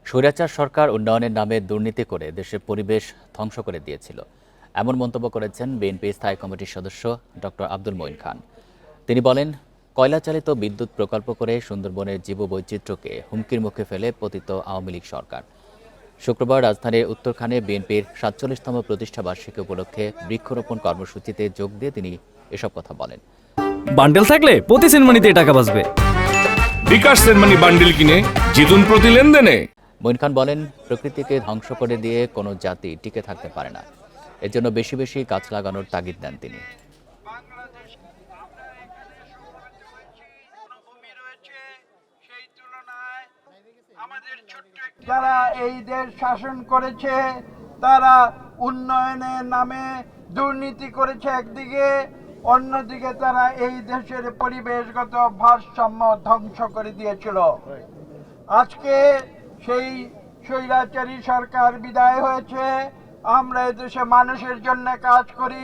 স্বৈরাচার সরকার উন্নয়নের নামে দুর্নীতি করে দেশের পরিবেশ ধ্বংস করে দিয়েছিল, এমন মন্তব্য করেছেন বিএনপি স্থায়ী কমিটির সদস্য ডক্টর আব্দুল মঈন খান। তিনি বলেন, কয়লাচালিত বিদ্যুৎ প্রকল্প করে সুন্দরবনের জীববৈচিত্র্যকে হুমকির মুখে ফেলে পতিত আওয়ামী লীগ সরকার। শুক্রবার রাজধানীর উত্তরখানে বিএনপির ৪৭তম প্রতিষ্ঠাবার্ষিকী উপলক্ষে বৃক্ষরোপণ কর্মসূচিতে যোগ দিয়ে তিনি এসব কথা বলেন। বান্ডেল থাকলে প্রতি সেনমানিতে টাকা বাঁচবে। বিকাশ সেনমানি বান্ডেল কিনে জিতুন প্রতি লেনদেনে। মঈন খান বলেন, প্রকৃতিকে ধ্বংস করে দিয়ে কোনো জাতি টিকে থাকতে পারে না। এর জন্য বেশি বেশি গাছ লাগানোর তাগিদ দেন তিনি। যারা এই দেশ শাসন করেছে তারা উন্নয়নের নামে দুর্নীতি করেছে একদিকে, অন্যদিকে তারা এই দেশের পরিবেশগত ভারসাম্য ধ্বংস করে দিয়েছিল। আজকে সেই স্বৈরাচারী সরকার বিদায় হয়েছে। আমরা এদেশে মানুষের জন্য কাজ করি।